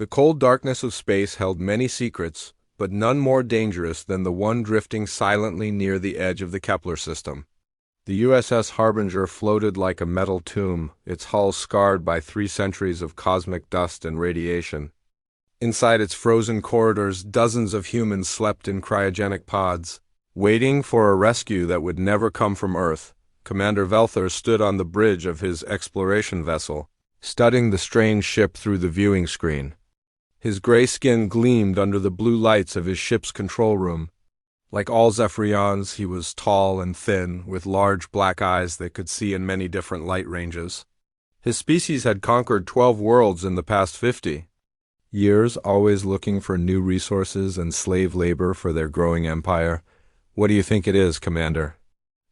The cold darkness of space held many secrets, but none more dangerous than the one drifting silently near the edge of the Kepler system. The USS Harbinger floated like a metal tomb, its hull scarred by 3 centuries of cosmic dust and radiation. Inside its frozen corridors, dozens of humans slept in cryogenic pods, waiting for a rescue that would never come from Earth. Commander Velther stood on the bridge of his exploration vessel, studying the strange ship through the viewing screen. His gray skin gleamed under the blue lights of his ship's control room. Like all Zephyrians, he was tall and thin, with large black eyes that could see in many different light ranges. His species had conquered 12 worlds in the past 50 years, always looking for new resources and slave labor for their growing empire. "What do you think it is, Commander?"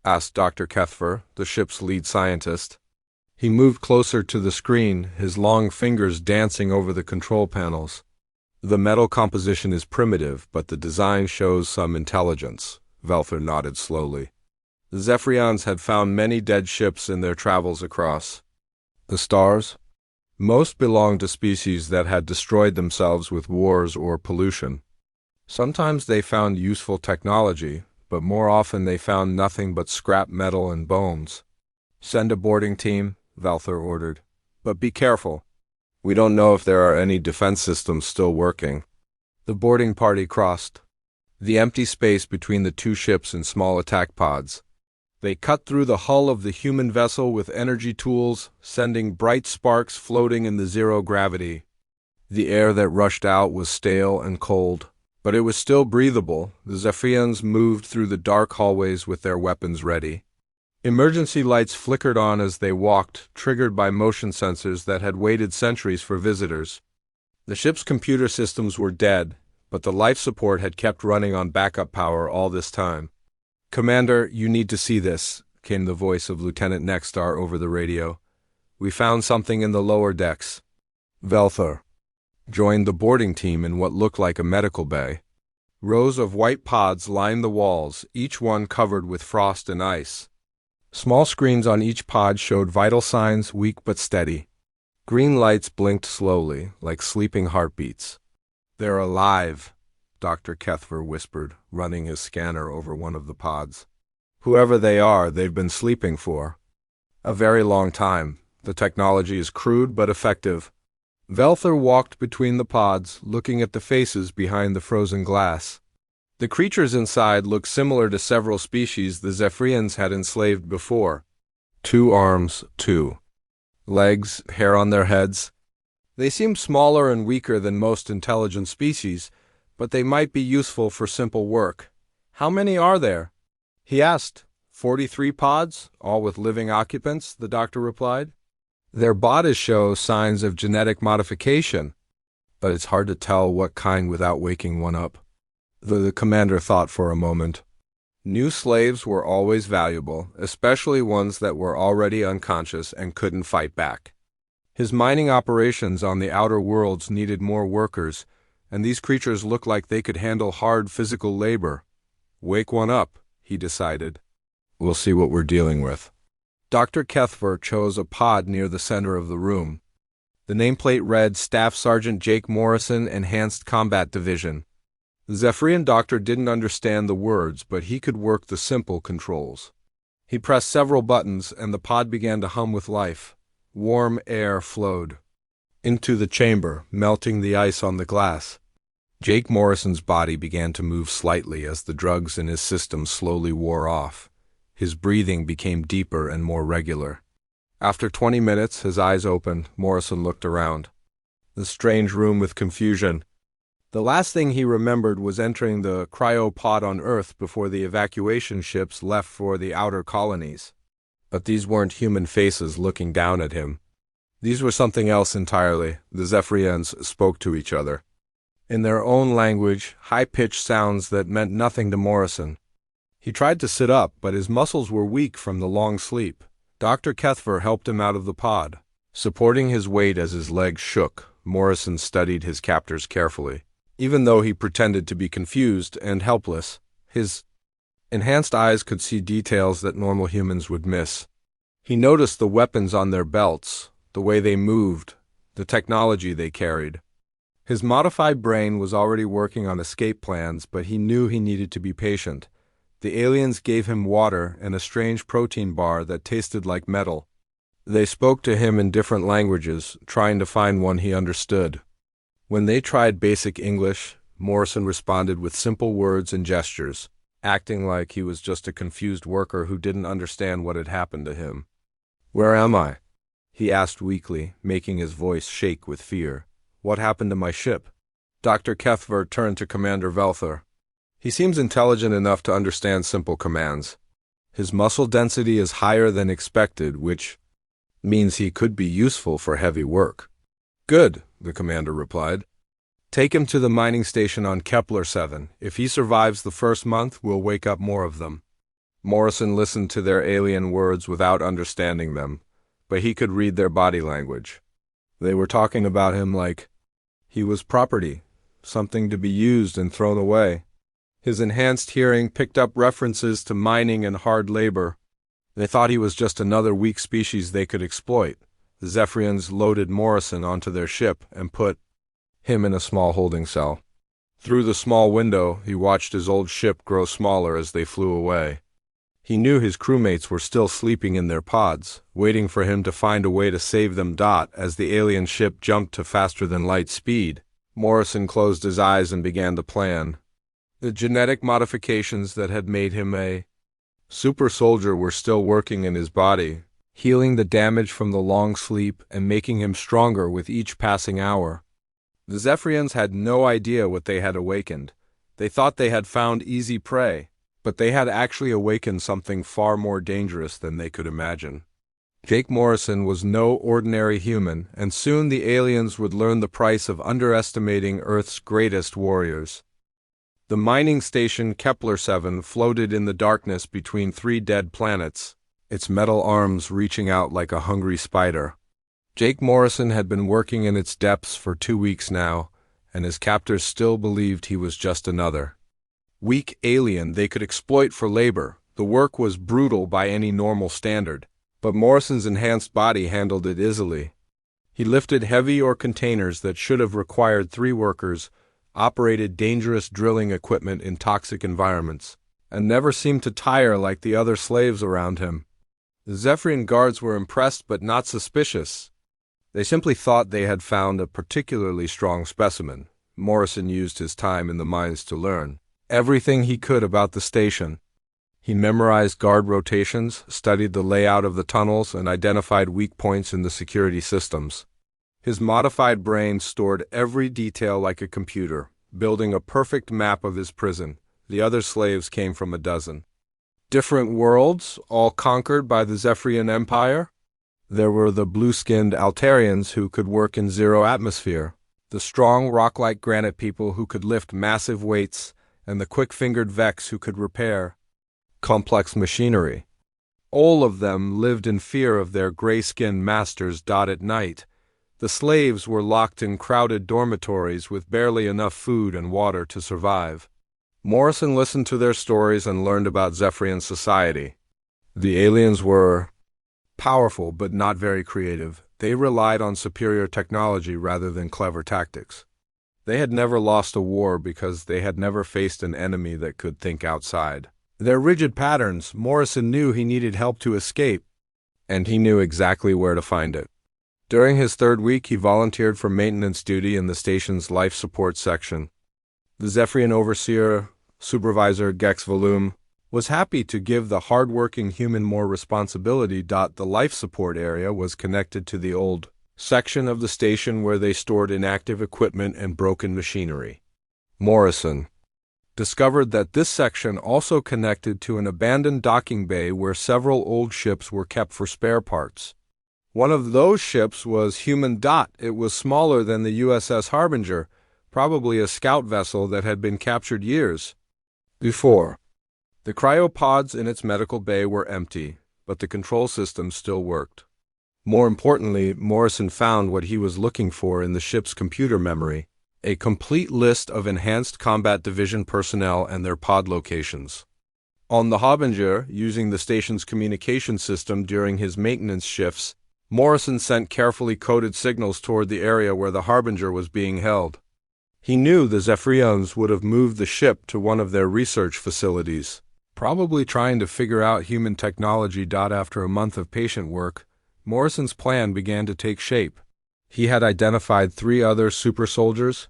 asked Dr. Kethfer, the ship's lead scientist. He moved closer to the screen, his long fingers dancing over the control panels. "The metal composition is primitive, but the design shows some intelligence," Velther nodded slowly. The Zephyrians had found many dead ships in their travels across the stars. Most belonged to species that had destroyed themselves with wars or pollution. Sometimes they found useful technology, but more often they found nothing but scrap metal and bones. "Send a boarding team," Velther ordered. "But be careful. We don't know if there are any defense systems still working." The boarding party crossed the empty space between the 2 ships in small attack pods. They cut through the hull of the human vessel with energy tools, sending bright sparks floating in the zero gravity. The air that rushed out was stale and cold, but it was still breathable. The Zephyrians moved through the dark hallways with their weapons ready. Emergency lights flickered on as they walked, triggered by motion sensors that had waited centuries for visitors. The ship's computer systems were dead, but the life support had kept running on backup power all this time. "Commander, you need to see this," came the voice of Lieutenant Nexstar over the radio. "We found something in the lower decks." Velther joined the boarding team in what looked like a medical bay. Rows of white pods lined the walls, each one covered with frost and ice. Small screens on each pod showed vital signs, weak but steady. Green lights blinked slowly, like sleeping heartbeats. "They're alive," Dr. Kethfer whispered, running his scanner over one of the pods. "Whoever they are, they've been sleeping for a very long time. The technology is crude but effective." Velther walked between the pods, looking at the faces behind the frozen glass. The creatures inside looked similar to several species the Zephyrians had enslaved before. 2 arms, 2 legs, hair on their heads. They seemed smaller and weaker than most intelligent species, but they might be useful for simple work. "How many are there?" he asked. 43 pods, all with living occupants," the doctor replied. "Their bodies show signs of genetic modification, but it's hard to tell what kind without waking one up." The commander thought for a moment. New slaves were always valuable, especially ones that were already unconscious and couldn't fight back. His mining operations on the outer worlds needed more workers, and these creatures looked like they could handle hard physical labor. "Wake one up," he decided. "We'll see what we're dealing with." Dr. Kethfer chose a pod near the center of the room. The nameplate read Staff Sergeant Jake Morrison, Enhanced Combat Division. The Zephyrian doctor didn't understand the words, but he could work the simple controls. He pressed several buttons, and the pod began to hum with life. Warm air flowed into the chamber, melting the ice on the glass. Jake Morrison's body began to move slightly as the drugs in his system slowly wore off. His breathing became deeper and more regular. After 20 minutes, his eyes opened. Morrison looked around the strange room with confusion. The last thing he remembered was entering the cryo pod on Earth before the evacuation ships left for the outer colonies. But these weren't human faces looking down at him. These were something else entirely. The Zephyrians spoke to each other in their own language, high-pitched sounds that meant nothing to Morrison. He tried to sit up, but his muscles were weak from the long sleep. Dr. Kethfer helped him out of the pod. Supporting his weight as his legs shook, Morrison studied his captors carefully. Even though he pretended to be confused and helpless, his enhanced eyes could see details that normal humans would miss. He noticed the weapons on their belts, the way they moved, the technology they carried. His modified brain was already working on escape plans, but he knew he needed to be patient. The aliens gave him water and a strange protein bar that tasted like metal. They spoke to him in different languages, trying to find one he understood. When they tried basic English, Morrison responded with simple words and gestures, acting like he was just a confused worker who didn't understand what had happened to him. "Where am I?" he asked weakly, making his voice shake with fear. "What happened to my ship?" Dr. Kethver turned to Commander Velther. "He seems intelligent enough to understand simple commands. His muscle density is higher than expected, which means he could be useful for heavy work." "Good," the commander replied. "Take him to the mining station on Kepler 7. If he survives the first month, we'll wake up more of them." Morrison listened to their alien words without understanding them, but he could read their body language. They were talking about him like he was property, something to be used and thrown away. His enhanced hearing picked up references to mining and hard labor. They thought he was just another weak species they could exploit. The Zephyrians loaded Morrison onto their ship and put him in a small holding cell. Through the small window, he watched his old ship grow smaller as they flew away. He knew his crewmates were still sleeping in their pods, waiting for him to find a way to save them. As the alien ship jumped to faster-than-light speed, Morrison closed his eyes and began to plan. The genetic modifications that had made him a super soldier were still working in his body, healing the damage from the long sleep and making him stronger with each passing hour. The Zephyrians had no idea what they had awakened. They thought they had found easy prey, but they had actually awakened something far more dangerous than they could imagine. Jake Morrison was no ordinary human, and soon the aliens would learn the price of underestimating Earth's greatest warriors. The mining station Kepler 7 floated in the darkness between three dead planets, its metal arms reaching out like a hungry spider. Jake Morrison had been working in its depths for 2 weeks now, and his captors still believed he was just another weak alien they could exploit for labor. The work was brutal by any normal standard, but Morrison's enhanced body handled it easily. He lifted heavy ore containers that should have required 3 workers, operated dangerous drilling equipment in toxic environments, and never seemed to tire like the other slaves around him. The Zephyrian guards were impressed but not suspicious. They simply thought they had found a particularly strong specimen. Morrison used his time in the mines to learn everything he could about the station. He memorized guard rotations, studied the layout of the tunnels, and identified weak points in the security systems. His modified brain stored every detail like a computer, building a perfect map of his prison. The other slaves came from a dozen different worlds, all conquered by the Zephyrian Empire. There were the blue-skinned Altarians who could work in zero atmosphere, the strong rock-like granite people who could lift massive weights, and the quick-fingered Vex who could repair complex machinery. All of them lived in fear of their gray-skinned masters. At night, the slaves were locked in crowded dormitories with barely enough food and water to survive. Morrison listened to their stories and learned about Zephyrian society. The aliens were powerful but not very creative. They relied on superior technology rather than clever tactics. They had never lost a war because they had never faced an enemy that could think outside their rigid patterns. Morrison knew he needed help to escape, and he knew exactly where to find it. During his 3rd week, he volunteered for maintenance duty in the station's life support section. The Zephyrian overseer, Supervisor Gex Volum, was happy to give the hard-working human more responsibility. The life support area was connected to the old section of the station where they stored inactive equipment and broken machinery. Morrison discovered that this section also connected to an abandoned docking bay where several old ships were kept for spare parts. One of those ships was Human. It was smaller than the USS Harbinger, probably a scout vessel that had been captured years before. The cryopods in its medical bay were empty, but the control system still worked. More importantly, Morrison found what he was looking for in the ship's computer memory: a complete list of enhanced combat division personnel and their pod locations. On the Harbinger, using the station's communication system during his maintenance shifts, Morrison sent carefully coded signals toward the area where the Harbinger was being held. He knew the Zephyrians would have moved the ship to one of their research facilities, probably trying to figure out human technology. After a month of patient work, Morrison's plan began to take shape. He had identified 3 other super soldiers,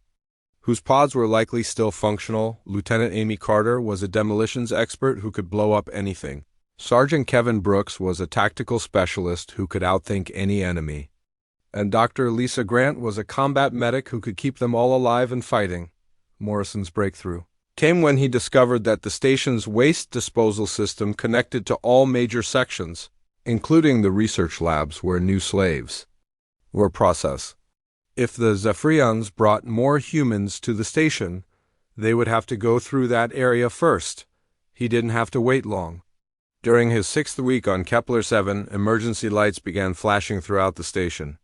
whose pods were likely still functional. Lieutenant Amy Carter was a demolitions expert who could blow up anything. Sergeant Kevin Brooks was a tactical specialist who could outthink any enemy. And Dr. Lisa Grant was a combat medic who could keep them all alive and fighting. Morrison's breakthrough came when he discovered that the station's waste disposal system connected to all major sections, including the research labs where new slaves were processed. If the Zephyrians brought more humans to the station, they would have to go through that area first. He didn't have to wait long. During his 6th week on Kepler-7, emergency lights began flashing throughout the station.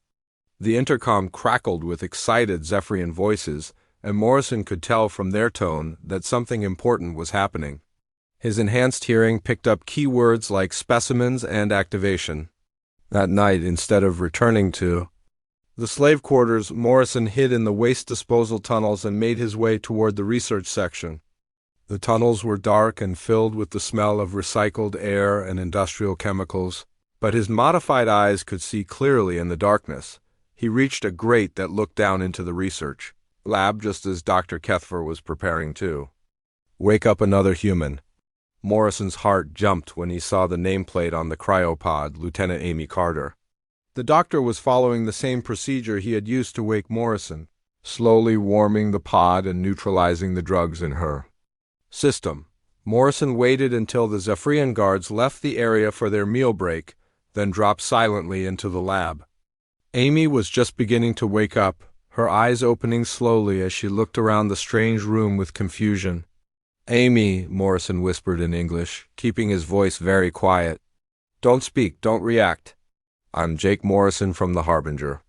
The intercom crackled with excited Zephyrian voices, and Morrison could tell from their tone that something important was happening. His enhanced hearing picked up key words like specimens and activation. That night, instead of returning to the slave quarters, Morrison hid in the waste disposal tunnels and made his way toward the research section. The tunnels were dark and filled with the smell of recycled air and industrial chemicals, but his modified eyes could see clearly in the darkness. He reached a grate that looked down into the research lab just as Dr. Kethfer was preparing to wake up another human. Morrison's heart jumped when he saw the nameplate on the cryopod, Lieutenant Amy Carter. The doctor was following the same procedure he had used to wake Morrison, slowly warming the pod and neutralizing the drugs in her system. Morrison waited until the Zephyrian guards left the area for their meal break, then dropped silently into the lab. Amy was just beginning to wake up, her eyes opening slowly as she looked around the strange room with confusion. "Amy," Morrison whispered in English, keeping his voice very quiet. "Don't speak, don't react. I'm Jake Morrison from the Harbinger.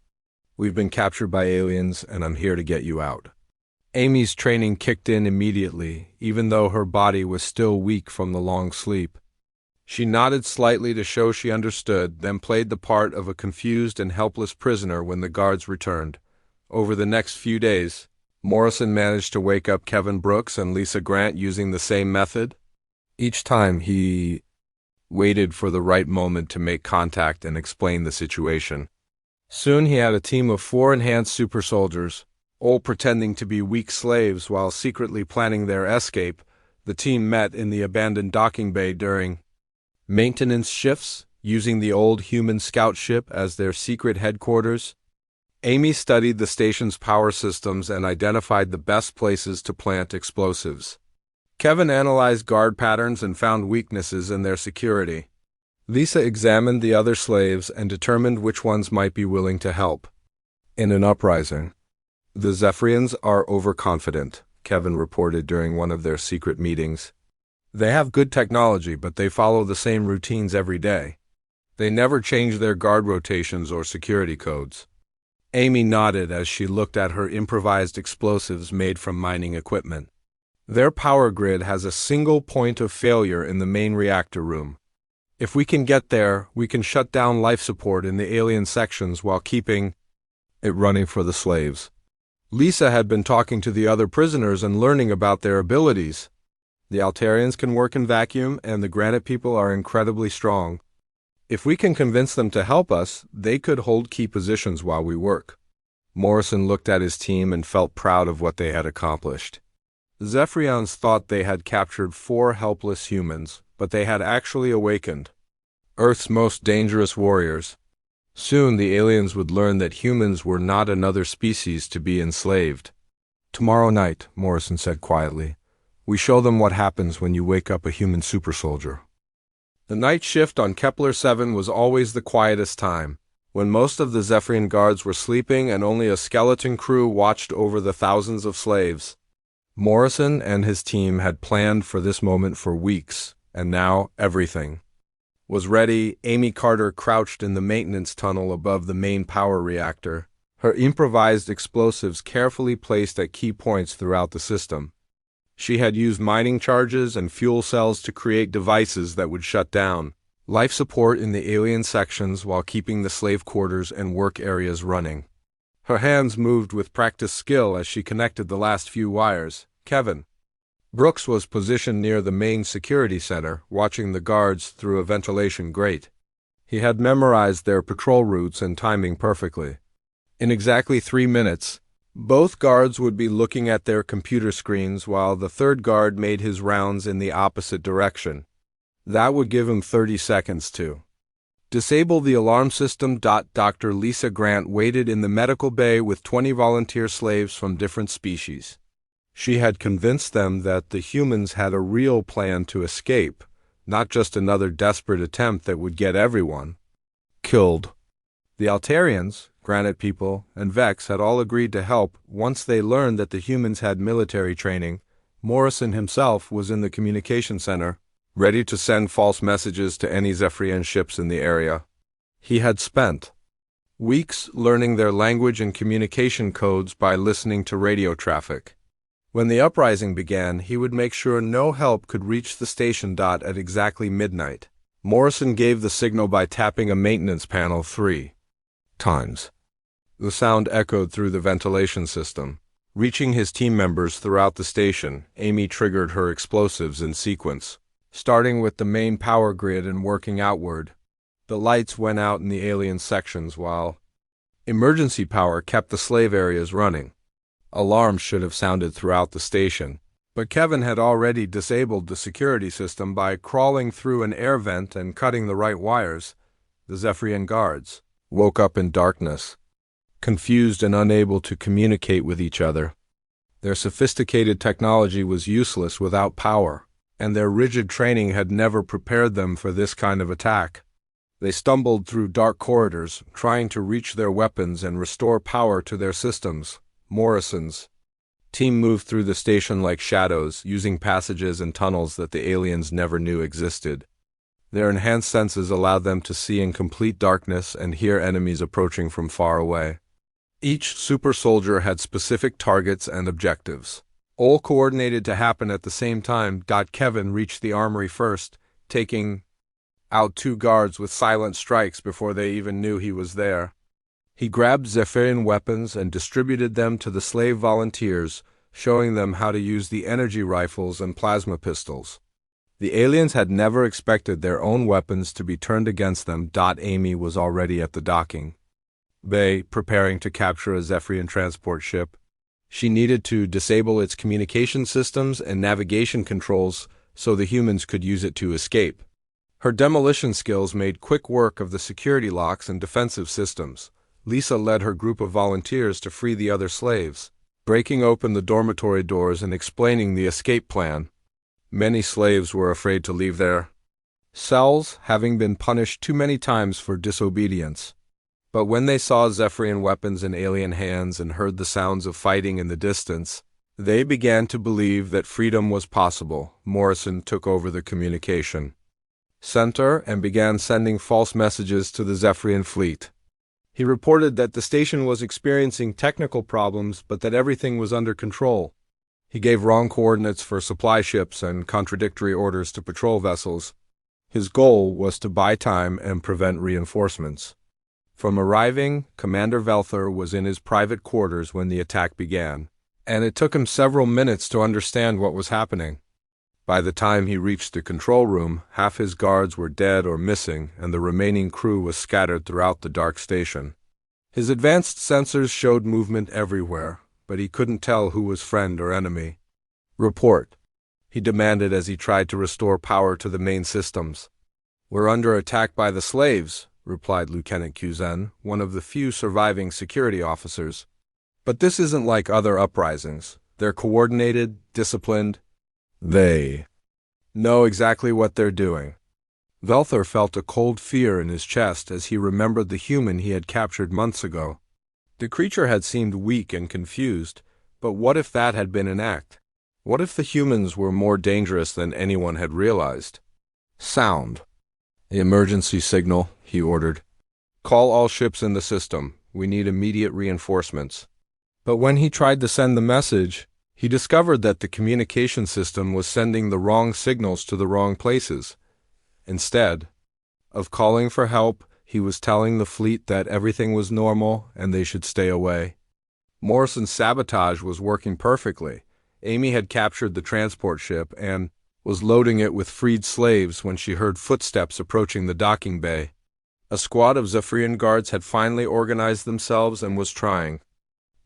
We've been captured by aliens, and I'm here to get you out." Amy's training kicked in immediately, even though her body was still weak from the long sleep. She nodded slightly to show she understood, then played the part of a confused and helpless prisoner when the guards returned. Over the next few days, Morrison managed to wake up Kevin Brooks and Lisa Grant using the same method. Each time he waited for the right moment to make contact and explain the situation. Soon he had a team of 4 enhanced super soldiers, all pretending to be weak slaves while secretly planning their escape. The team met in the abandoned docking bay during maintenance shifts, using the old human scout ship as their secret headquarters. Amy studied the station's power systems and identified the best places to plant explosives. Kevin analyzed guard patterns and found weaknesses in their security. Lisa examined the other slaves and determined which ones might be willing to help. In an uprising, the Zephyrians are overconfident, Kevin reported during one of their secret meetings. They have good technology, but they follow the same routines every day. They never change their guard rotations or security codes. Amy nodded as she looked at her improvised explosives made from mining equipment. Their power grid has a single point of failure in the main reactor room. If we can get there, we can shut down life support in the alien sections while keeping it running for the slaves. Lisa had been talking to the other prisoners and learning about their abilities. The Altarians can work in vacuum, and the Granite people are incredibly strong. If we can convince them to help us, they could hold key positions while we work. Morrison looked at his team and felt proud of what they had accomplished. The Zephyrians thought they had captured 4 helpless humans, but they had actually awakened Earth's most dangerous warriors. Soon the aliens would learn that humans were not another species to be enslaved. "Tomorrow night," Morrison said quietly, "we show them what happens when you wake up a human super soldier." The night shift on Kepler-7 was always the quietest time, when most of the Zephyrian guards were sleeping and only a skeleton crew watched over the thousands of slaves. Morrison and his team had planned for this moment for weeks, and now everything was ready. Amy Carter crouched in the maintenance tunnel above the main power reactor, her improvised explosives carefully placed at key points throughout the system. She had used mining charges and fuel cells to create devices that would shut down life support in the alien sections while keeping the slave quarters and work areas running. Her hands moved with practiced skill as she connected the last few wires. Kevin Brooks was positioned near the main security center, watching the guards through a ventilation grate. He had memorized their patrol routes and timing perfectly. In exactly 3 minutes, both guards would be looking at their computer screens while the third guard made his rounds in the opposite direction. That would give him 30 seconds to disable the alarm system. Dr. Lisa Grant waited in the medical bay with 20 volunteer slaves from different species. She had convinced them that the humans had a real plan to escape, not just another desperate attempt that would get everyone killed. The Altarians, Granite People, and Vex had all agreed to help once they learned that the humans had military training. Morrison himself was in the communication center, ready to send false messages to any Zephyrian ships in the area. He had spent weeks learning their language and communication codes by listening to radio traffic. When the uprising began, he would make sure no help could reach the station. At exactly midnight, Morrison gave the signal by tapping a maintenance panel 3 times. The sound echoed through the ventilation system, reaching his team members throughout the station. Amy triggered her explosives in sequence, starting with the main power grid and working outward. The lights went out in the alien sections while emergency power kept the slave areas running. Alarms should have sounded throughout the station, but Kevin had already disabled the security system by crawling through an air vent and cutting the right wires. The Zephyrian guards woke up in darkness, confused and unable to communicate with each other. Their sophisticated technology was useless without power, and their rigid training had never prepared them for this kind of attack. They stumbled through dark corridors, trying to reach their weapons and restore power to their systems. Morrison's team moved through the station like shadows, using passages and tunnels that the aliens never knew existed. Their enhanced senses allowed them to see in complete darkness and hear enemies approaching from far away. Each super soldier had specific targets and objectives, all coordinated to happen at the same time. Kevin reached the armory first, taking out 2 guards with silent strikes before they even knew he was there. He grabbed Zephyrian weapons and distributed them to the slave volunteers, showing them how to use the energy rifles and plasma pistols. The aliens had never expected their own weapons to be turned against them. Amy was already at the docking bay, preparing to capture a Zephyrian transport ship. She needed to disable its communication systems and navigation controls so the humans could use it to escape. Her demolition skills made quick work of the security locks and defensive systems. Lisa led her group of volunteers to free the other slaves, breaking open the dormitory doors and explaining the escape plan. Many slaves were afraid to leave their cells, having been punished too many times for disobedience. But when they saw Zephyrian weapons in alien hands and heard the sounds of fighting in the distance, they began to believe that freedom was possible. Morrison took over the communication center and began sending false messages to the Zephyrian fleet. He reported that the station was experiencing technical problems, but that everything was under control. He gave wrong coordinates for supply ships and contradictory orders to patrol vessels. His goal was to buy time and prevent reinforcements from arriving. Commander Velther was in his private quarters when the attack began, and it took him several minutes to understand what was happening. By the time he reached the control room, half his guards were dead or missing, and the remaining crew was scattered throughout the dark station. His advanced sensors showed movement everywhere, but he couldn't tell who was friend or enemy. "Report," he demanded as he tried to restore power to the main systems. "We're under attack by the slaves," replied Lieutenant Kuzen, one of the few surviving security officers. "But this isn't like other uprisings. They're coordinated, disciplined. They know exactly what they're doing." Velther felt a cold fear in his chest as he remembered the human he had captured months ago. The creature had seemed weak and confused, but what if that had been an act? What if the humans were more dangerous than anyone had realized? "Sound the emergency signal," he ordered. "Call all ships in the system. We need immediate reinforcements." But when he tried to send the message, he discovered that the communication system was sending the wrong signals to the wrong places. Instead of calling for help, he was telling the fleet that everything was normal and they should stay away. Morrison's sabotage was working perfectly. Amy had captured the transport ship and was loading it with freed slaves when she heard footsteps approaching the docking bay. A squad of Zephyrian guards had finally organized themselves and was trying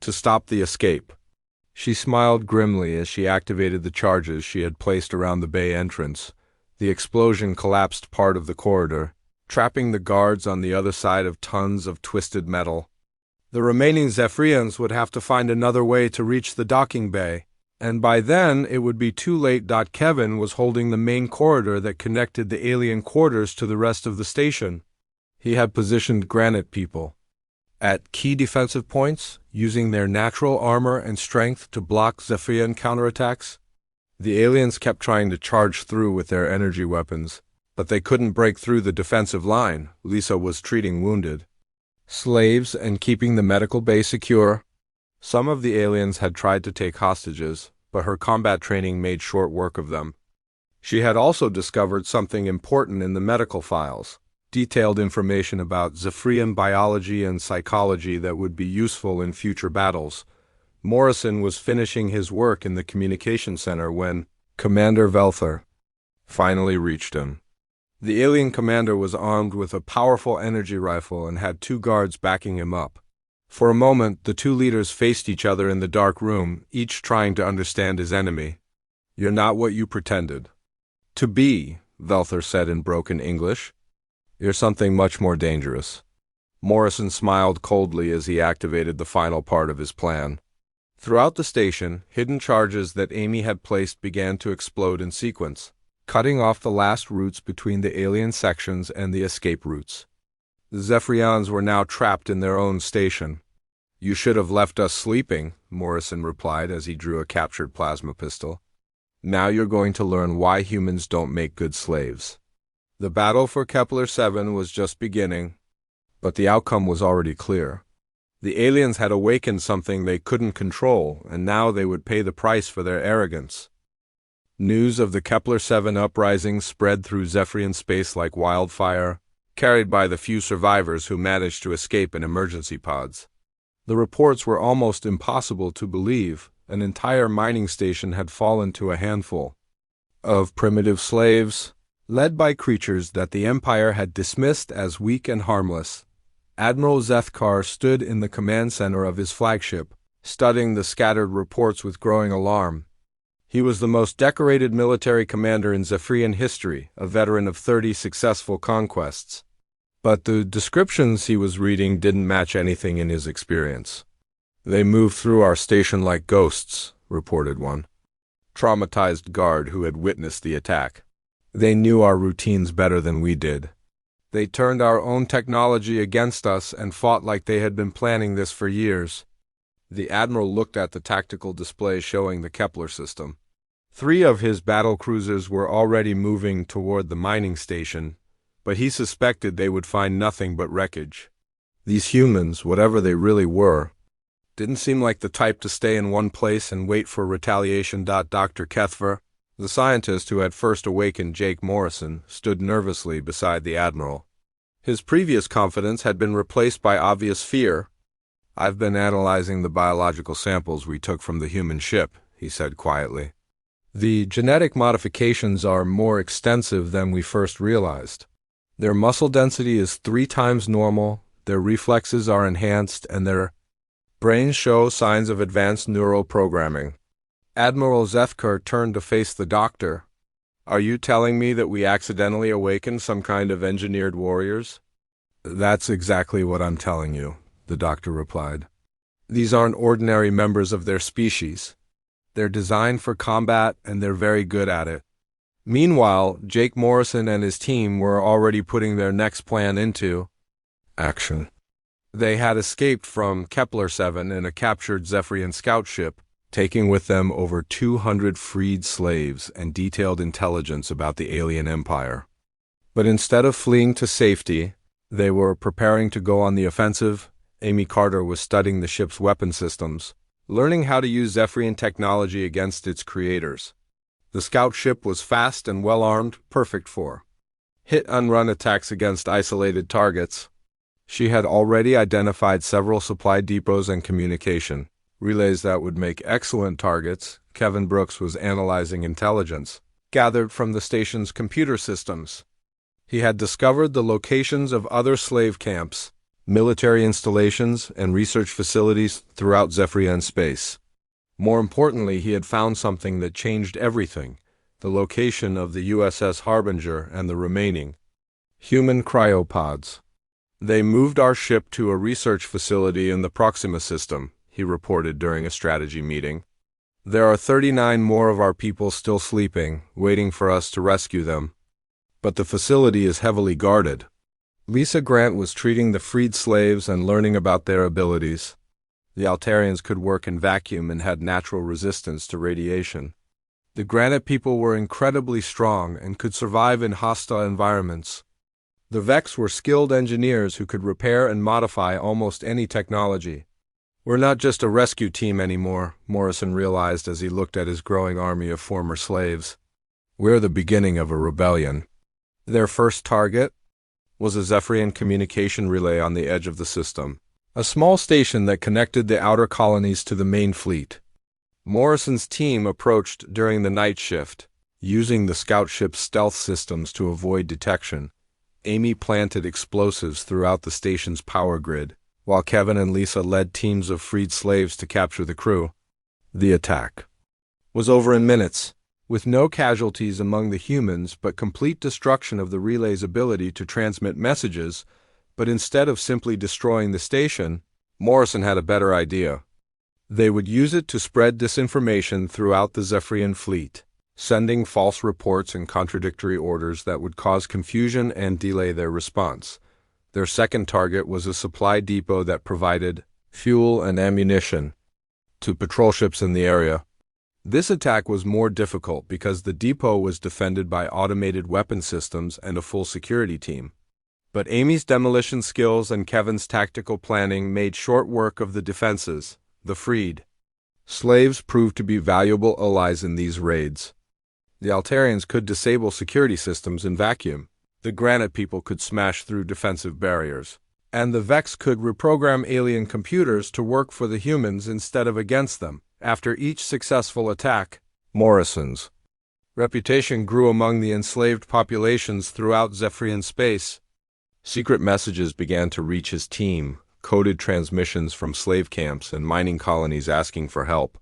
to stop the escape. She smiled grimly as she activated the charges she had placed around the bay entrance. The explosion collapsed part of the corridor, trapping the guards on the other side of tons of twisted metal. The remaining Zephyrians would have to find another way to reach the docking bay, and by then it would be too late. Kevin was holding the main corridor that connected the alien quarters to the rest of the station. He had positioned Granite people at key defensive points, using their natural armor and strength to block Zephyrian counterattacks. The aliens kept trying to charge through with their energy weapons, but they couldn't break through the defensive line. Lisa was treating wounded slaves and keeping the medical bay secure. Some of the aliens had tried to take hostages, but her combat training made short work of them. She had also discovered something important in the medical files, detailed information about Zephyrian biology and psychology that would be useful in future battles. Morrison was finishing his work in the communication center when Commander Velther finally reached him. The alien commander was armed with a powerful energy rifle and had 2 guards backing him up. For a moment, the 2 leaders faced each other in the dark room, each trying to understand his enemy. "You're not what you pretended to be," Velther said in broken English. "You're something much more dangerous." Morrison smiled coldly as he activated the final part of his plan. Throughout the station, hidden charges that Amy had placed began to explode in sequence, cutting off the last routes between the alien sections and the escape routes. The Zephyrians were now trapped in their own station. "You should have left us sleeping," Morrison replied as he drew a captured plasma pistol. "Now you're going to learn why humans don't make good slaves." The battle for Kepler-7 was just beginning, but the outcome was already clear. The aliens had awakened something they couldn't control, and now they would pay the price for their arrogance. News of the Kepler-7 uprising spread through Zephyrian space like wildfire, carried by the few survivors who managed to escape in emergency pods. The reports were almost impossible to believe. An entire mining station had fallen to a handful of primitive slaves, led by creatures that the Empire had dismissed as weak and harmless. Admiral Zethkar stood in the command center of his flagship, studying the scattered reports with growing alarm. He was the most decorated military commander in Zephyrian history, a veteran of 30 successful conquests. But the descriptions he was reading didn't match anything in his experience. "They moved through our station like ghosts," reported one traumatized guard who had witnessed the attack. "They knew our routines better than we did. They turned our own technology against us and fought like they had been planning this for years." The admiral looked at the tactical display showing the Kepler system. 3 of his battle cruisers were already moving toward the mining station, but he suspected they would find nothing but wreckage. These humans, whatever they really were, didn't seem like the type to stay in one place and wait for retaliation. Dr. Kethver, the scientist who had first awakened Jake Morrison, stood nervously beside the admiral. His previous confidence had been replaced by obvious fear. "I've been analyzing the biological samples we took from the human ship," he said quietly. "The genetic modifications are more extensive than we first realized. Their muscle density is 3 times normal, their reflexes are enhanced, and their brains show signs of advanced neural programming." Admiral Zethkar turned to face the doctor. "Are you telling me that we accidentally awakened some kind of engineered warriors?" "That's exactly what I'm telling you," the doctor replied. "These aren't ordinary members of their species. They're designed for combat, and they're very good at it." Meanwhile, Jake Morrison and his team were already putting their next plan into action. They had escaped from Kepler-7 in a captured Zephyrian scout ship, taking with them over 200 freed slaves and detailed intelligence about the alien empire. But instead of fleeing to safety, they were preparing to go on the offensive. Amy Carter was studying the ship's weapon systems, learning how to use Zephyrian technology against its creators. The scout ship was fast and well-armed, perfect for hit-and-run attacks against isolated targets. She had already identified several supply depots and communication Relays that would make excellent targets. Kevin Brooks was analyzing intelligence gathered from the station's computer systems. He had discovered the locations of other slave camps, military installations, and research facilities throughout Zephyrian space. More importantly, he had found something that changed everything: the location of the USS Harbinger and the remaining human cryopods. "They moved our ship to a research facility in the Proxima system," he reported during a strategy meeting. "There are 39 more of our people still sleeping, waiting for us to rescue them. But the facility is heavily guarded." Lisa Grant was treating the freed slaves and learning about their abilities. The Altarians could work in vacuum and had natural resistance to radiation. The Granite people were incredibly strong and could survive in hostile environments. The Vex were skilled engineers who could repair and modify almost any technology. "We're not just a rescue team anymore," Morrison realized as he looked at his growing army of former slaves. "We're the beginning of a rebellion." Their first target was a Zephyrian communication relay on the edge of the system, a small station that connected the outer colonies to the main fleet. Morrison's team approached during the night shift, using the scout ship's stealth systems to avoid detection. Amy planted explosives throughout the station's power grid, while Kevin and Lisa led teams of freed slaves to capture the crew. The attack was over in minutes, with no casualties among the humans but complete destruction of the relay's ability to transmit messages. But instead of simply destroying the station, Morrison had a better idea. They would use it to spread disinformation throughout the Zephyrian fleet, sending false reports and contradictory orders that would cause confusion and delay their response. Their second target was a supply depot that provided fuel and ammunition to patrol ships in the area. This attack was more difficult because the depot was defended by automated weapon systems and a full security team. But Amy's demolition skills and Kevin's tactical planning made short work of the defenses. The freed slaves proved to be valuable allies in these raids. The Altarians could disable security systems in vacuum. The Granite people could smash through defensive barriers. And the Vex could reprogram alien computers to work for the humans instead of against them. After each successful attack, Morrison's reputation grew among the enslaved populations throughout Zephyrian space. Secret messages began to reach his team, coded transmissions from slave camps and mining colonies asking for help.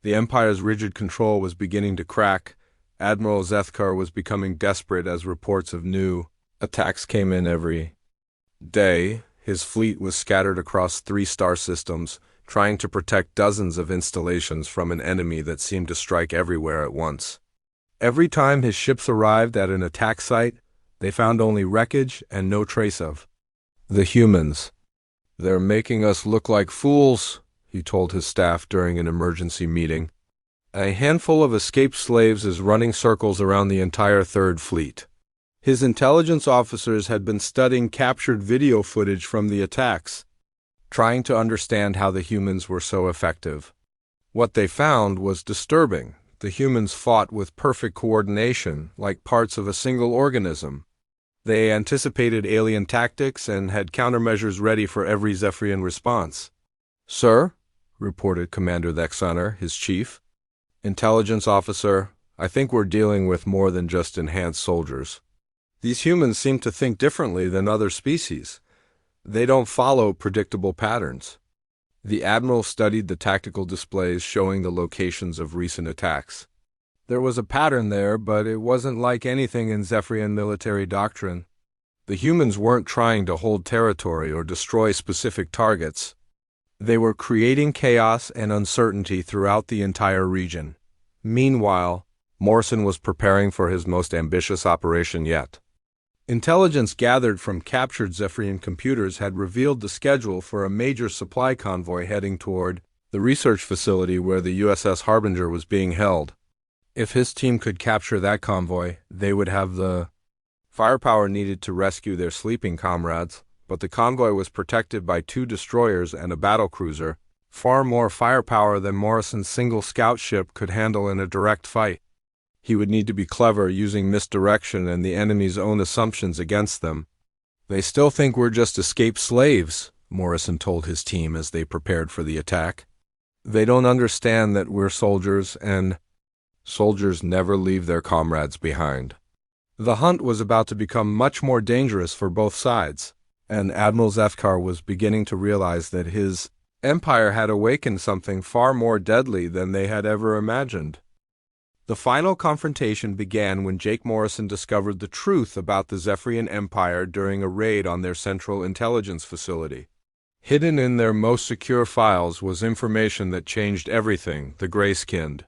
The Empire's rigid control was beginning to crack. Admiral Zethkar was becoming desperate as reports of new attacks came in every day. His fleet was scattered across 3 star systems, trying to protect dozens of installations from an enemy that seemed to strike everywhere at once. Every time his ships arrived at an attack site, they found only wreckage and no trace of the humans. "They're making us look like fools," he told his staff during an emergency meeting. A handful of escaped slaves is running circles around the entire Third Fleet. His intelligence officers had been studying captured video footage from the attacks, trying to understand how the humans were so effective. What they found was disturbing. The humans fought with perfect coordination, like parts of a single organism. They anticipated alien tactics and had countermeasures ready for every Zephyrian response. "Sir," reported Commander Thexoner, his chief intelligence officer, "I think we're dealing with more than just enhanced soldiers. These humans seem to think differently than other species. They don't follow predictable patterns." The Admiral studied the tactical displays showing the locations of recent attacks. There was a pattern there, but it wasn't like anything in Zephyrian military doctrine. The humans weren't trying to hold territory or destroy specific targets. They were creating chaos and uncertainty throughout the entire region. Meanwhile, Morrison was preparing for his most ambitious operation yet. Intelligence gathered from captured Zephyrian computers had revealed the schedule for a major supply convoy heading toward the research facility where the USS Harbinger was being held. If his team could capture that convoy, they would have the firepower needed to rescue their sleeping comrades, but the convoy was protected by 2 destroyers and a battlecruiser, far more firepower than Morrison's single scout ship could handle in a direct fight. He would need to be clever, using misdirection and the enemy's own assumptions against them. "They still think we're just escaped slaves," Morrison told his team as they prepared for the attack. They don't understand that we're soldiers, and soldiers never leave their comrades behind. The hunt was about to become much more dangerous for both sides, and Admiral Zefkar was beginning to realize that his empire had awakened something far more deadly than they had ever imagined. The final confrontation began when Jake Morrison discovered the truth about the Zephyrian Empire during a raid on their central intelligence facility. Hidden in their most secure files was information that changed everything, the gray-skinned.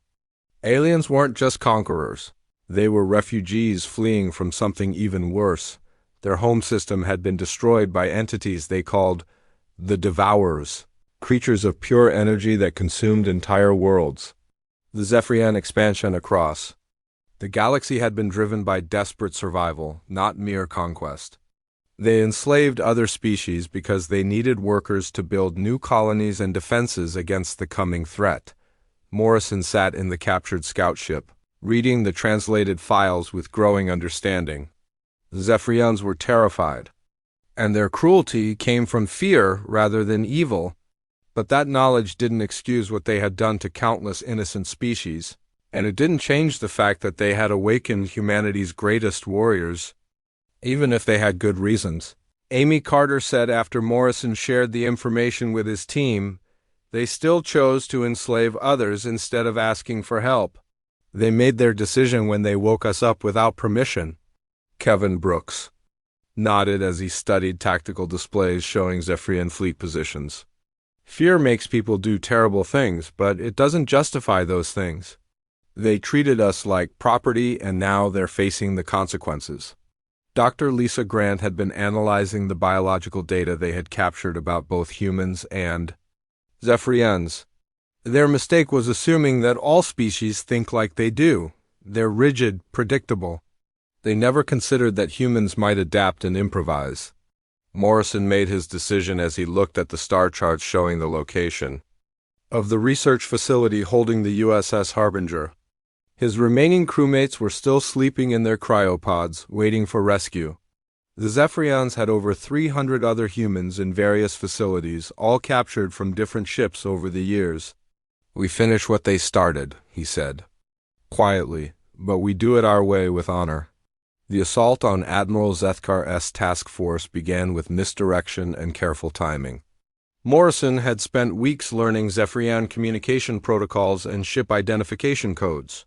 Aliens weren't just conquerors. They were refugees fleeing from something even worse. Their home system had been destroyed by entities they called the Devourers, creatures of pure energy that consumed entire worlds. The Zephyrian expansion across the galaxy had been driven by desperate survival, not mere conquest. They enslaved other species because they needed workers to build new colonies and defenses against the coming threat. Morrison sat in the captured scout ship, reading the translated files with growing understanding. The Zephyrians were terrified, and their cruelty came from fear rather than evil, but that knowledge didn't excuse what they had done to countless innocent species, and it didn't change the fact that they had awakened humanity's greatest warriors, even if they had good reasons. Amy Carter said after Morrison shared the information with his team, they still chose to enslave others instead of asking for help. They made their decision when they woke us up without permission. Kevin Brooks nodded as he studied tactical displays showing Zephyrian fleet positions. Fear makes people do terrible things, but it doesn't justify those things. They treated us like property, and now they're facing the consequences. Dr. Lisa Grant had been analyzing the biological data they had captured about both humans and Zephyrians. Their mistake was assuming that all species think like they do. They're rigid, predictable. They never considered that humans might adapt and improvise. Morrison made his decision as he looked at the star charts showing the location of the research facility holding the USS Harbinger. His remaining crewmates were still sleeping in their cryopods, waiting for rescue. The Zephyrians had over 300 other humans in various facilities, all captured from different ships over the years. "We finish what they started," he said, quietly, "but we do it our way with honor." The assault on Admiral Zethkar's task force began with misdirection and careful timing. Morrison had spent weeks learning Zephyrian communication protocols and ship identification codes.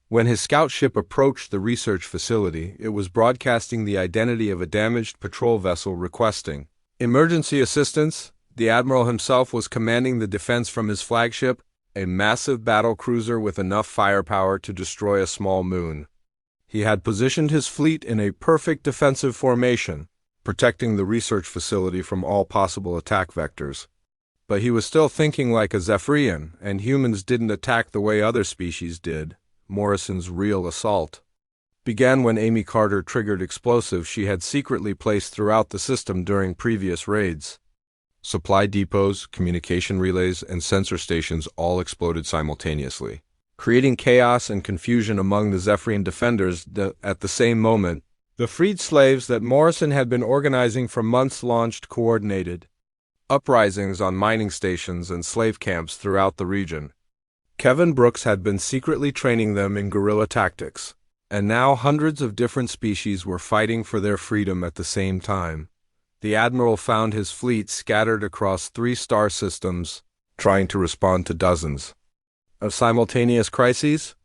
When his scout ship approached the research facility, it was broadcasting the identity of a damaged patrol vessel requesting emergency assistance. The admiral himself was commanding the defense from his flagship, a massive battle cruiser with enough firepower to destroy a small moon. He had positioned his fleet in a perfect defensive formation, protecting the research facility from all possible attack vectors. But he was still thinking like a Zephyrian, and humans didn't attack the way other species did. Morrison's real assault began when Amy Carter triggered explosives she had secretly placed throughout the system during previous raids. Supply depots, communication relays, and sensor stations all exploded simultaneously, creating chaos and confusion among the Zephyrian defenders. At the same moment, the freed slaves that Morrison had been organizing for months launched coordinated uprisings on mining stations and slave camps throughout the region. Kevin Brooks had been secretly training them in guerrilla tactics, and now hundreds of different species were fighting for their freedom at the same time. The admiral found his fleet scattered across 3 star systems, trying to respond to dozens of simultaneous crises.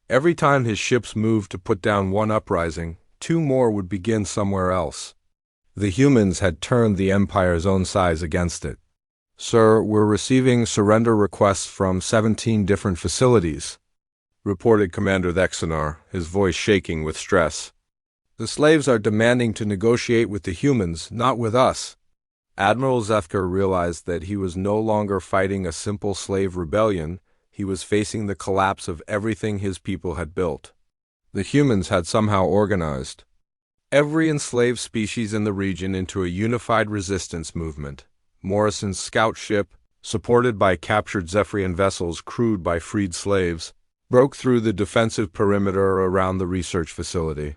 Every time his ships moved to put down one uprising, 2 more would begin somewhere else. The humans had turned the Empire's own size against it. "Sir, we're receiving surrender requests from 17 different facilities," reported Commander Thexanar, his voice shaking with stress. "The slaves are demanding to negotiate with the humans, not with us." Admiral Zethkar realized that he was no longer fighting a simple slave rebellion. He was facing the collapse of everything his people had built. The humans had somehow organized every enslaved species in the region into a unified resistance movement. Morrison's scout ship, supported by captured Zephyrian vessels crewed by freed slaves, broke through the defensive perimeter around the research facility.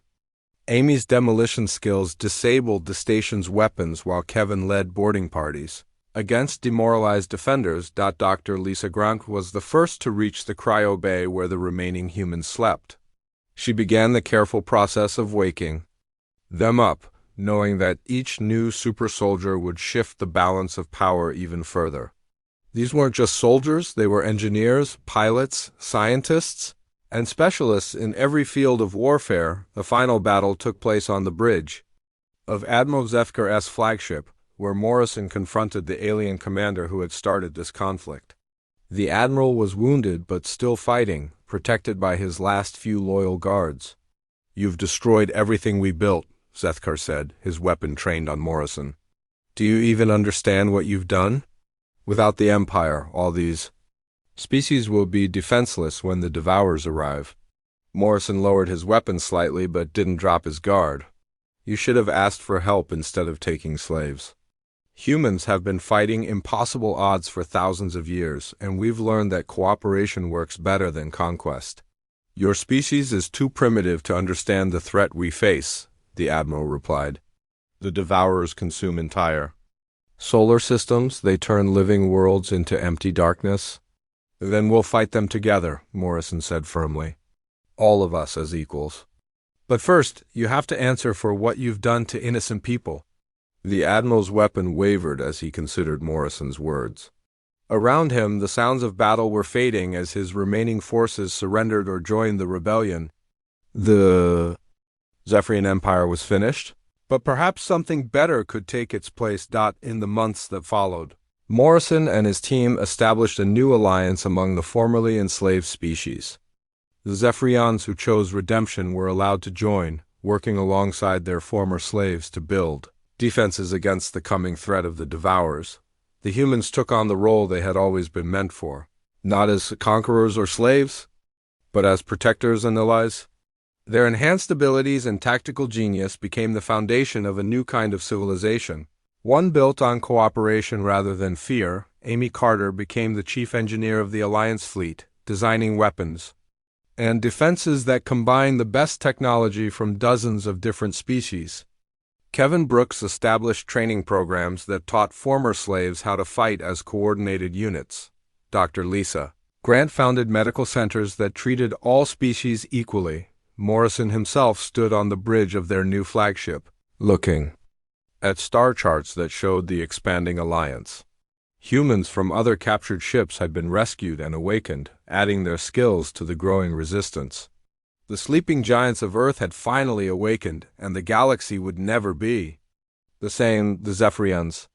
Amy's demolition skills disabled the station's weapons while Kevin led boarding parties. Against demoralized defenders, Dr. Lisa Grant was the first to reach the cryo bay where the remaining humans slept. She began the careful process of waking them up, knowing that each new super soldier would shift the balance of power even further. These weren't just soldiers, they were engineers, pilots, scientists, and specialists in every field of warfare. The final battle took place on the bridge of Admiral Zefker S. flagship, where Morrison confronted the alien commander who had started this conflict. The admiral was wounded but still fighting, protected by his last few loyal guards. "You've destroyed everything we built," Zethkar said, his weapon trained on Morrison. "Do you even understand what you've done? Without the Empire, all these species will be defenseless when the Devourers arrive." Morrison lowered his weapon slightly but didn't drop his guard. "You should have asked for help instead of taking slaves. Humans have been fighting impossible odds for thousands of years, and we've learned that cooperation works better than conquest. Your species is too primitive to understand the threat we face," the admiral replied. "The Devourers consume entire solar systems, they turn living worlds into empty darkness." "Then we'll fight them together," Morrison said firmly. "All of us as equals. But first, you have to answer for what you've done to innocent people." The admiral's weapon wavered as he considered Morrison's words. Around him, the sounds of battle were fading as his remaining forces surrendered or joined the rebellion. The Zephyrian Empire was finished, but perhaps something better could take its place. In the months that followed, Morrison and his team established a new alliance among the formerly enslaved species. The Zephyrians who chose redemption were allowed to join, working alongside their former slaves to build defenses against the coming threat of the Devourers. The humans took on the role they had always been meant for, not as conquerors or slaves, but as protectors and allies. Their enhanced abilities and tactical genius became the foundation of a new kind of civilization, one built on cooperation rather than fear. Amy Carter became the chief engineer of the Alliance fleet, designing weapons and defenses that combined the best technology from dozens of different species. Kevin Brooks established training programs that taught former slaves how to fight as coordinated units. Dr. Lisa Grant founded medical centers that treated all species equally. Morrison himself stood on the bridge of their new flagship, looking at star charts that showed the expanding alliance. Humans from other captured ships had been rescued and awakened, adding their skills to the growing resistance. The sleeping giants of Earth had finally awakened, and the galaxy would never be the same. The Zephyrians